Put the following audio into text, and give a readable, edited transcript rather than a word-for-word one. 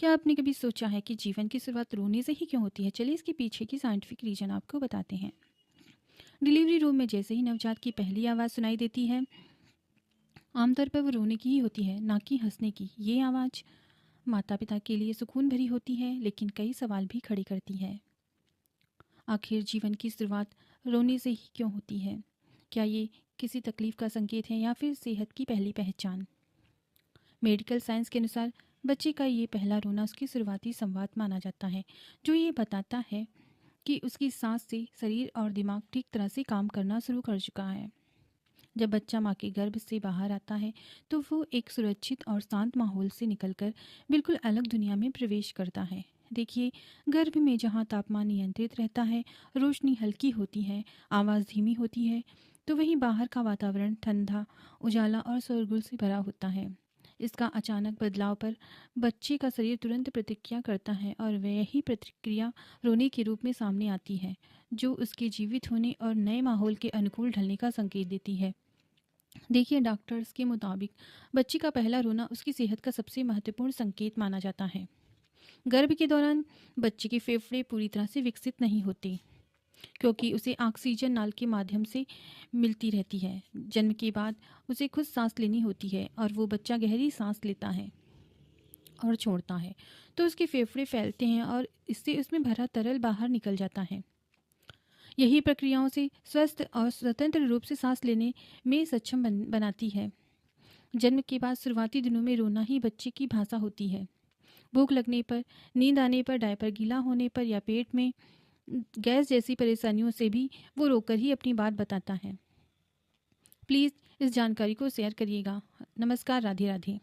क्या आपने कभी सोचा है कि जीवन की शुरुआत रोने से ही क्यों होती है? चलिए इसके पीछे की साइंटिफिक रीजन आपको बताते हैं। डिलीवरी रूम में जैसे ही नवजात की पहली आवाज़ सुनाई देती है, आमतौर पर वो रोने की ही होती है, ना कि हंसने की। ये आवाज़ माता पिता के लिए सुकून भरी होती है, लेकिन कई सवाल भी खड़े करती है। आखिर जीवन की शुरुआत रोने से ही क्यों होती है? क्या ये किसी तकलीफ का संकेत है या फिर सेहत की पहली पहचान? मेडिकल साइंस के अनुसार बच्चे का ये पहला रोना उसकी शुरुआती संवाद माना जाता है, जो ये बताता है कि उसकी सांस से शरीर और दिमाग ठीक तरह से काम करना शुरू कर चुका है। जब बच्चा माँ के गर्भ से बाहर आता है तो वो एक सुरक्षित और शांत माहौल से निकलकर बिल्कुल अलग दुनिया में प्रवेश करता है। देखिए, गर्भ में जहाँ तापमान नियंत्रित रहता है, रोशनी हल्की होती है, आवाज़ धीमी होती है, तो वहीं बाहर का वातावरण ठंडा, उजाला और शोरगुल से भरा होता है। इसका अचानक बदलाव पर बच्चे का शरीर तुरंत प्रतिक्रिया करता है और वह यही प्रतिक्रिया रोने के रूप में सामने आती है, जो उसके जीवित होने और नए माहौल के अनुकूल ढलने का संकेत देती है। देखिए, डॉक्टर्स के मुताबिक बच्चे का पहला रोना उसकी सेहत का सबसे महत्वपूर्ण संकेत माना जाता है। गर्भ के दौरान बच्चे के फेफड़े पूरी तरह से विकसित नहीं होते, क्योंकि उसे ऑक्सीजन नाल के माध्यम से मिलती रहती है। जन्म के बाद उसे खुद सांस लेनी होती है और वो बच्चा गहरी सांस लेता है और छोड़ता है, तो उसके फेफड़े फैलते हैं और इससे उसमें भरा तरल बाहर निकल जाता है। यही प्रक्रियाओं से स्वस्थ और स्वतंत्र रूप से सांस लेने में सक्षम बनाती है। जन्म के बाद शुरुआती दिनों में रोना ही बच्चे की भाषा होती है। भूख लगने पर, नींद आने पर, डायपर गीला होने पर या पेट में गैस जैसी परेशानियों से भी वो रोकर ही अपनी बात बताता है। प्लीज़ इस जानकारी को शेयर करिएगा। नमस्कार, राधे राधे।